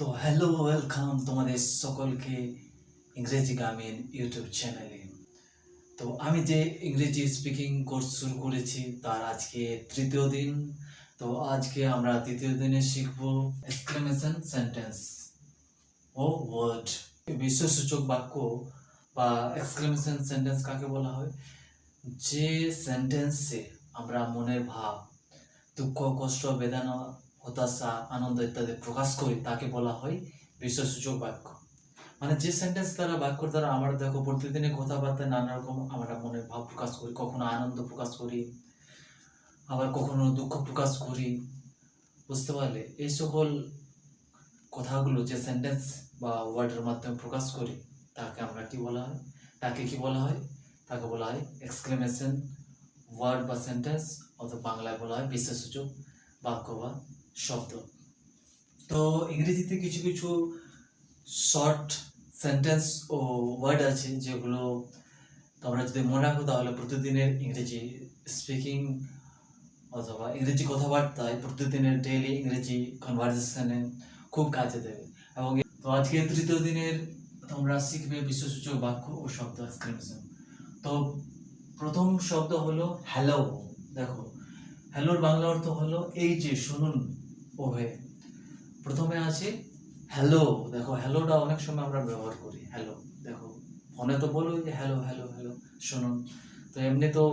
তো hello welcome তোমাদের সকলকে ইংরেজি গ্রামীণ ইউটিউব চ্যানেলে। তো আমি যে ইংরেজি স্পিকিং কোর্স শুরু করেছি তার আজকে তৃতীয় দিন। তো আজকে আমরা তৃতীয় দিনে শিখব এক্সক্লেমেশন সেন্টেন্স ও ওয়ার্ড। বিশেষসূচক বাক্য বা এক্সক্লেমেশন সেন্টেন্স কাকে বলা হয়? যে সেন্টেন্সে আমরা মনের ভাব, দুঃখ, কষ্ট, বেদনা, হতাশা, আনন্দ ইত্যাদি প্রকাশ করি তাকে বলা হয় বিশেষসূচক বাক্য। মানে যে সেন্টেন্স দ্বারা বাক্য দ্বারা আমরা দেখো প্রতিদিনের কথাবার্তায় নানা রকম আমরা মনের ভাব প্রকাশ করি, কখনো আনন্দ প্রকাশ করি, আবার কখনো দুঃখ প্রকাশ করি। বুঝতে পারলে? এই সকল কথাগুলো যে সেন্টেন্স বা ওয়ার্ডের মাধ্যমে প্রকাশ করি তাকে আমরা কি বলা হয়? তাকে বলা হয় এক্সক্লেমেশন ওয়ার্ড বা সেন্টেন্স, অথবা বাংলায় বলা হয় বিশেষসূচক বাক্য বা শব্দ। তো ইংরেজিতে কিছু কিছু শর্ট সেন্টেন্স ও ওয়ার্ড আছে যেগুলো তোমরা যদি মনে রাখো তাহলে প্রতিদিনের ইংরেজি স্পিকিং অথবা ইংরেজি কথাবার্তায়, প্রতিদিনের ডেইলি ইংরেজি কনভারসেশনে খুব কাজে দেবে। এবং তো আজকে তৃতীয় দিনের তোমরা শিখবে বিশেষসূচক বাক্য ও শব্দ এক্সক্লেমেশন। তো প্রথম শব্দ হলো হ্যালো। দেখো, হ্যালোর বাংলা অর্থ হলো এই যে, শুনুন, ওহে। প্রথমে আছে হ্যালো। দেখো, হ্যালোটা অনেক সময় আমরা ব্যবহার করি। হ্যালো, দেখো ফোনে তো বলো যে হ্যালো হ্যালো হ্যালো শুনুন। তো এমনি তো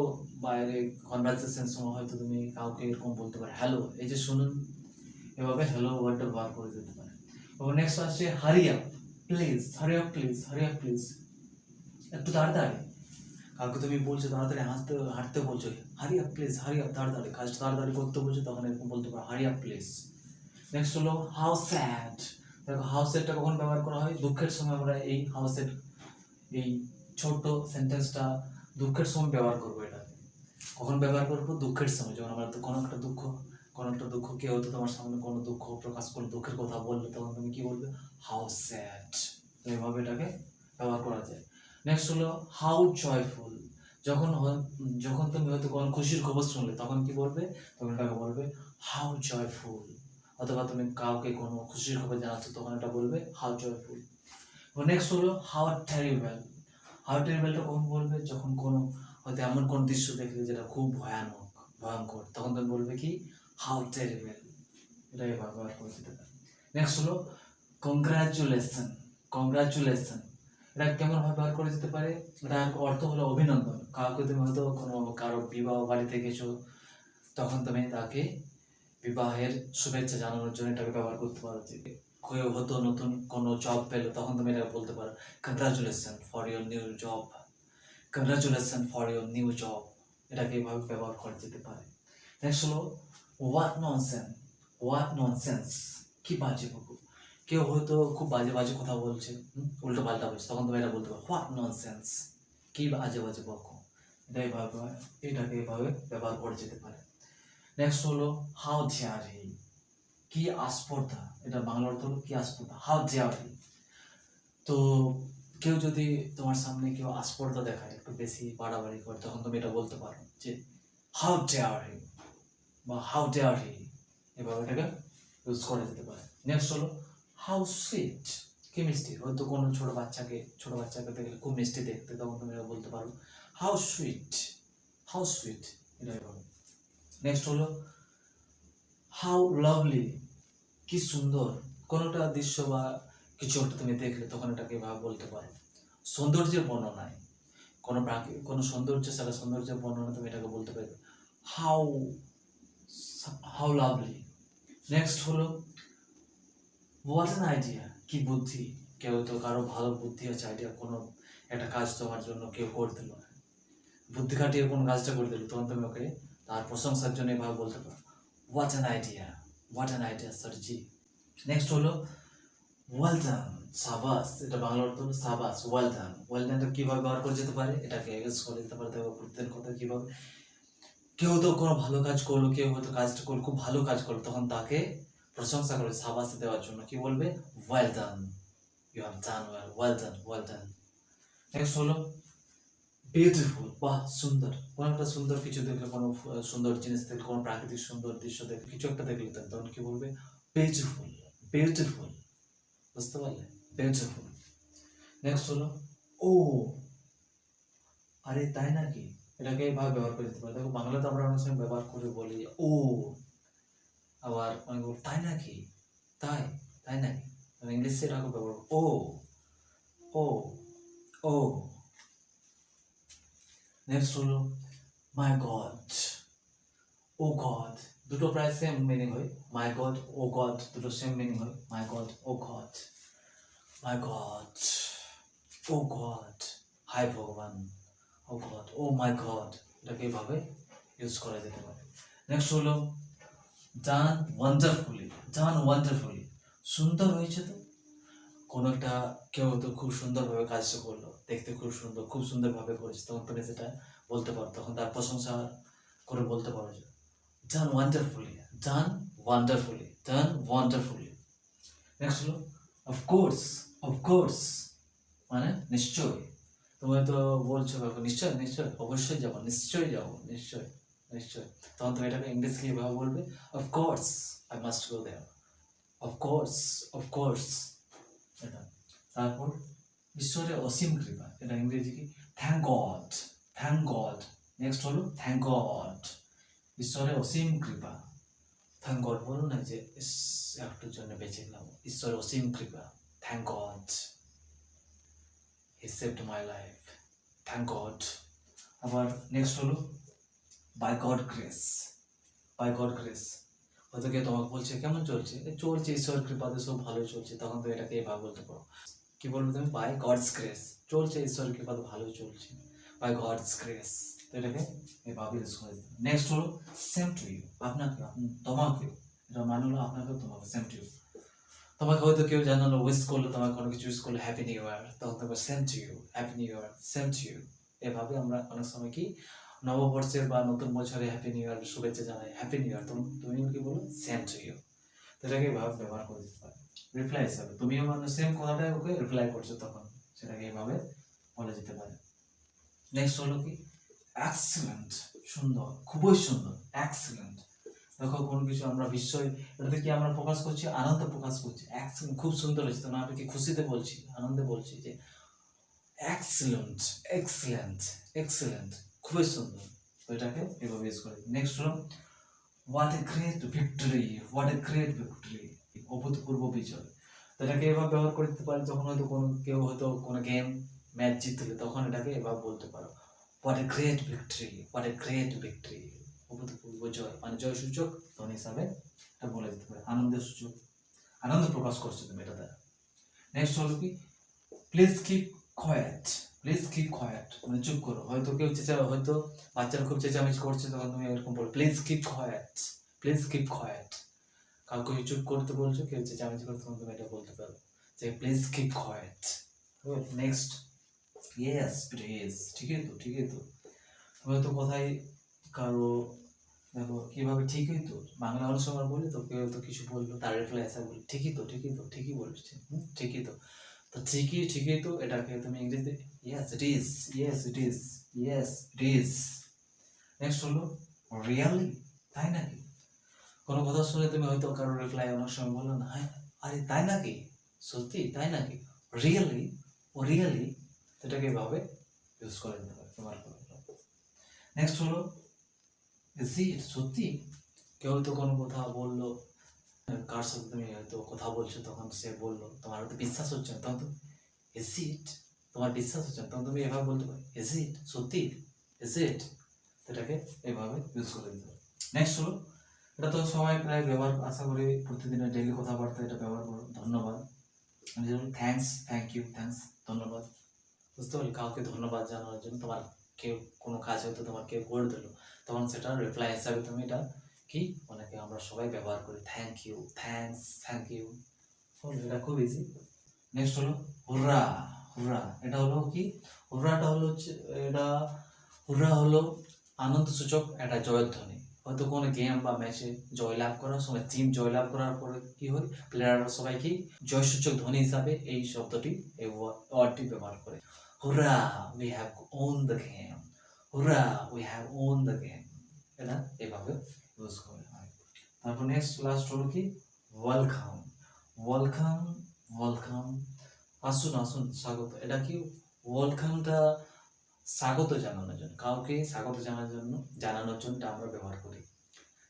বাইরে কনভারসেশন সময় হয়তো তুমি কাউকে এরকম বলতে পারো হ্যালো, এই যে শুনুন, এভাবে হ্যালো ওয়ার্ডটা ব্যবহার করে যেতে পারে। এবং নেক্সট আসছে hurry up please. Hurry up please, hurry up please, একটু তাড়াতাড়ি। কাউকে তুমি বলছো তাড়াতাড়ি হাঁটতে বলছো, hurry up please, hurry up, তাড়াতাড়ি কাজটা তাড়াতাড়ি করতে বলছো, তখন এরকম বলতে পারো হারি আপ প্লিজ। নেক্সট হলো হাউ স্যাড। দেখো, হাউ স্যাডটা কখন ব্যবহার করা হয়? দুঃখের সময় আমরা এই হাউ স্যাড, এই ছোট্ট সেন্টেন্সটা দুঃখের সময় ব্যবহার করবো। এটা কখন ব্যবহার করবো? দুঃখের সময়। যখন আমরা কোনো একটা দুঃখ কেউ হয়তো তোমার সামনে কোনো দুঃখ প্রকাশ করলো, দুঃখের কথা বললো, তখন তুমি কি বলবে? How sad. তো এইভাবে এটাকে ব্যবহার করা যায়। নেক্সট হলো হাউ জয়ফুল। যখন তুমি হয়তো কোনো খুশির খবর শুনলে তখন কি বলবে? তখন এটাকে বলবে হাউ জয়ফুল। অথবা তুমি কাউকে কোনো খুশির খবর জানাচ্ছ তখন এটা বলবে হাউ জয়ফুল। নেক্সট হলো হাউ টেরিবল। হাউ টেরিবলটা কখন বলবে? যখন কোনো হয়তো এমন কোন দৃশ্য দেখলে যেটা খুব ভয়ঙ্কর, তখন তুমি বলবে কি? How terrible. এটাই ব্যবহার করে যেতে পারে। নেক্সট হলো কংগ্রাচুলেশন। কংগ্রাচুলেশন এটা কেমন ভাবে ব্যবহার করে যেতে পারে? এটার অর্থ হলো অভিনন্দন। কাউকে তুমি হয়তো কারো বিবাহ বাড়িতে গেছো, তখন তুমি তাকে বিবাহের শুভেচ্ছা জানানোর জন্য এটাকে ব্যবহার করতে পারো। কেউ হয়তো নতুন কোনো জব পেলো, তখন তুমি এটা বলতে পারো congratulation for your new job. Congratulation for your new job, এটাকে এইভাবে ব্যবহার করা যেতে পারে। নেক্সট হলো হোয়াট ননসেন্স। হোয়াট ননসেন্স, কি বাজে বকো। কেউ হয়তো খুব বাজে বাজে কথা বলছে, উল্টো পাল্টা বলছে, তখন তুমি এটা বলতে পারো হোয়াট ননসেন্স, কি বাজে বাজে বকো। এটাকে এইভাবে ব্যবহার করা যেতে পারে। নেক্সট হলো হাউ ডেয়ার হি। কি আস্পর্ধা, এটা বাংলা অর্থ হলো কি আস্পর্ধা, হাউ ডেয়ার হি। তো কেউ যদি তোমার সামনে কেউ আস্পর্ধা দেখায়, একটু বেশি বাড়াবাড়ি করে, তখন তুমি এটা বলতে পারো যে হাউ ডেয়ার হি বা হাউ ডেয়ার হি। এভাবে এটাকে ইউজ করা যেতে পারে। নেক্সট হলো হাউ সুইট। কি মিষ্টি। হয়তো কোনো ছোট বাচ্চাকে দেখলে খুব মিষ্টি দেখতে, তখন তুমি এটা বলতে পারো হাউ সুইট। হাউ সুইট, এটা এভাবে। নেক্সট হলো হাউ লাভলি। কি সুন্দর। কোনোটা দৃশ্য বা কিছু একটা তুমি দেখলে তখন এটাকে এভাবে বলতে পারো। সৌন্দর্যের বর্ণনায় কোনো সৌন্দর্য, সেটা সৌন্দর্যের বর্ণনা তুমি এটাকে বলতে পারবে হাউ হাউ লাভলি। নেক্সট হলো হোয়াট অ্যান আইডিয়া। কি বুদ্ধি। কেউ তো কারো ভালো বুদ্ধি আছে, আইডিয়া, কোনো একটা কাজ তোমার জন্য কেউ করে দিল, বুদ্ধি খাটিয়ে কোন কাজটা করে দিল, তখন তুমি ওকে তার প্রশংসার জন্য এভাবে বলতে পারো what an idea. What an idea, sir G. Next হলো ওয়েল ডান, সাবাস। এটা বাংলা অর্থ হলো সাবাস, ওয়েল ডান। ওয়েল ডানটা কিভাবে ব্যবহার করে যেতে পারে? এটাকে ইউজ করে যেতে পারে। দেখো, প্রত্যেক কথা কিভাবে, কেউ তো কোনো ভালো কাজ করলো, কেউ হয়তো কাজটা করলো, খুব ভালো কাজ করলো, তখন তাকে প্রশংসা করে সাবাস দেওয়ার জন্য কি বলবে? Well done, you have done well, well done, well done. Next হলো বিউটিফুল, বাহ, সুন্দর। কোনো একটা সুন্দর কিছু দেখলে, কোনো সুন্দর জিনিস দেখলে, কোনো প্রাকৃতিক সুন্দর দৃশ্য দেখলে, কিছু একটা দেখলে, তখন কি বলবে? Beautiful, beautiful. বুঝতে পারলে? বিউটিফুল। নেক্সট হলো ও, আরে তাই নাকি, এটাকে এইভাবে ব্যবহার করে দিতে পারে। দেখো বাংলাতে আমরা অনেক সময় ব্যবহার করে বলি ও, আবার অনেক তাই নাকি, তাই, তাই নাকি, ইংলিশে এটাকে ব্যবহার ও, ও, ও। নেক্সট হলো মাই গড, ও গড, দুটো প্রায় সেম মিনিং হয়। মাই গড, ও গড দুটো সেম মিনিং হয়। মাই গড, ও গড, মাই গড, ও গড, হাই ভগবান, ও গড, ও মাই গড, এটাকে এইভাবে ইউজ করা যেতে পারে। নেক্সট হলো ডান ওয়ান্ডারফুলি, ডান ওয়ান্ডারফুলি, সুন্দর হয়েছে তো। কোনো একটা কেউ তো খুব সুন্দরভাবে কাজটা করলো, দেখতে খুব সুন্দর, খুব সুন্দরভাবে করেছে, তখন তুমি সেটা বলতে পারো, তখন তার প্রশংসা করে বলতে পারো যে done wonderfully, done wonderfully, done wonderfully. Next হলো of course, মানে নিশ্চয়ই। তুমি তো বলছো ব্যাপার নিশ্চয়, নিশ্চয়, অবশ্যই যাবো, নিশ্চয়ই যাবো, নিশ্চয়, নিশ্চয়, তখন তুমি এটাকে ইংলিশে কিভাবে বলবে? of course I must go there, of course এটা। তারপর ঈশ্বরের অসীম কৃপা, এটা ইংরেজি কি? Thank god, thank god. Next হলো থ্যাংক গড, ঈশ্বরের অসীম কৃপা। থ্যাংক গড বলো না যে একটুর জন্য বেঁচে গেলাম, ঈশ্বরের অসীম কৃপা, thank God, he saved my life, thank God. আবার নেক্সট হলো by God grace, by God grace. হয়তো কেউ তোমাকে বলছে কেমন চলছে, চলছে ঈশ্বরের কৃপাতে সব ভালোই চলছে, তখন তো এটাকে এভাবে বলতে পারো। কি বলবো তুমি? বাই গডস গ্রেস, চলছে ঈশ্বরের কৃপাতে ভালোই চলছে, বাই গডস গ্রেস, তো এটাকে এভাবে ইউজ করে দিতে। নেক্সট হলো সেম টু ইউ, আপনাকে, তোমাকেও, এটা মানে হলো আপনাকেও তোমাকে, সেম টু ইউ। তোমাকে হয়তো কেউ জানালো, উইশ করলো, তোমাকে কোনো কিছু উইশ করলো, হ্যাপি নিউ ইয়ার, তখন তোমাকে same to you, happy new year, same to you. এভাবে আমরা অনেক সময় কি নববর্ষের বা নতুন বছরে হ্যাপি নিউ ইয়ার শুভেচ্ছা জানাই, হ্যাপি নিউ ইয়ার, তুমিও কি বলো? Same to you. তো এটাকে এভাবে ব্যবহার করে দিতে পারে রিপ্লাই হিসাবে, তুমিও মানে সেম কথাটাই ওকে রিপ্লাই করছো, তখন সেটাকে এইভাবে বলা যেতে পারে। নেক্সট হলো কি এক্সিলেন্ট, সুন্দর, খুবই সুন্দর, এক্সিলেন্ট। দেখো কোনো কিছু আমরা বিস্ময়, এটাতে কি আমরা প্রকাশ করছি? আনন্দ প্রকাশ করছি, এক্সিলেন্ট, খুব সুন্দর হয়েছে, তখন আমি কি খুশিতে বলছি, আনন্দে বলছি যে এক্সিলেন্ট, এক্সিলেন্ট, এক্সিলেন্ট, খুবই সুন্দর। তো এটাকে এভাবে ইউজ করি। নেক্সট হলো what a great victory, what a great victory, অভূতপূর্ব বিজয়। তো এটাকে এভাবে ব্যবহার করে দিতে পারি যখন হয়তো কোনো কেউ হয়তো কোনো গেম ম্যাচ জিতলে, তখন এটাকে এভাবে বলতে পারো what a great victory, what a great victory, অভূতপূর্ব জয়, মানে জয় সূচক ধ্বনি হিসাবে এটা বলে দিতে পারে, আনন্দের সূচক, আনন্দ প্রকাশ করছে তুমি এটা দ্বারা। নেক্সট হলো কি please keep coed, please keep coed, মানে চুপ করো। হয়তো কেউ হয়তো বাচ্চারা খুব চেঁচামেচি করছে, তখন তুমি এরকম বলো please keep coed, please keep coed. কাউকে চুপ করতে বলছো, কেউ চেঁচামেচি করতে, তখন তুমি এটা বলতে পারো যে please keep coed. Next yes please, ঠিকই তো, ঠিকই তো। তুমি হয়তো কোথায় কারো দেখো কিভাবে ঠিকই তো, বাংলা অনেক সময় বলি তো, কেউ তো কিছু বললো, তার রিপ্লাই আসা বলি ঠিকই তো, ঠিকই তো, ঠিকই বলছে, ঠিকই তো। তো ঠিকই, ঠিকই তো, এটাকে তুমি ইংরেজিতে yes it is, yes it is, yes it is. Next হলো রিয়ালি, তাই নাকি। কোনো কথা শুনে তুমি হয়তো কারো রিপ্লাই অনেক সময় বললো না, হ্যাঁ আরে তাই নাকি, সত্যি তাই নাকি, রিয়েলি, ও রিয়েলি, এটাকে এভাবে ইউজ করে নিতে পারে তোমার। নেক্সট হলো ইজ ইট, সত্যি। কেউ তো কোনো কথা বললো, কার সাথে তুমি হয়তো কথা বলছো, তখন সে বললো, তোমার হয়তো বিশ্বাস হচ্ছে না, তখন তো ইজ ইট, তোমার বিশ্বাস হচ্ছে না, তখন তুমি এভাবে বলতে পারো ইজ ইট, সত্যি, ইজ ইট, এটাকে এভাবে ইউজ করে দিতে পারো। নেক্সট হলো এটা তো সবাই প্রায় ব্যবহার, আশা করি প্রতিদিনের ডেইলি কথাবার্তা এটা ব্যবহার করো, ধন্যবাদ। যেমন থ্যাঙ্কস, থ্যাংক ইউ, থ্যাঙ্কস, ধন্যবাদ। বুঝতে পারলি, কাউকে ধন্যবাদ জানানোর জন্য, তোমার কেউ কোনো কাজ হয়তো তোমার কেউ করে দিল, তখন সেটা রিপ্লাই হিসাবে তুমি এটা কি অনেকে আমরা সবাই ব্যবহার করি, thank you, thanks, thank you, এটা খুব ইজি। নেক্সট হলো হুররা, হুররা, এটা হলো কি, হুররাটা হলো হচ্ছে এটা, হুররা হলো আনন্দ সূচক একটা জয়ধ্বনি। হয়তো কোনো গেম বা ম্যাচে জয়লাভ করার সময়, টিম জয়লাভ করার পরে কি হয়, প্লেয়াররা সবাই কি জয়সূচক ধ্বনি হিসাবে এই শব্দটি, এই ওয়ার্ডটি ব্যবহার করে। হুররা we have won the game, হুররা we have won the game, এটা এভাবে ইউজ করা হয়। তারপর নেক্সট লাস্ট হলো কি ওয়েলকাম, ওয়েলকাম, ওয়েলকাম, আসুন আসুন, স্বাগত। এটা কি ওয়েলকামটা স্বাগত জানানোর জন্য, কাউকে স্বাগত জানানোর জন্য এটা আমরা ব্যবহার করি।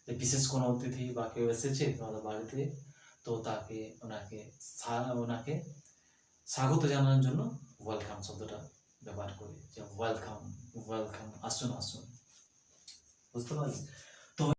যে বিশেষ কোনো অতিথি বা কেউ এসেছে তোমাদের বাড়িতে, তো ওনাকে স্বাগত জানানোর জন্য ওয়েলকাম শব্দটা ব্যবহার করি, যে ওয়েলকাম, ওয়েলকাম, আসুন আসুন। বুঝতে পারলি?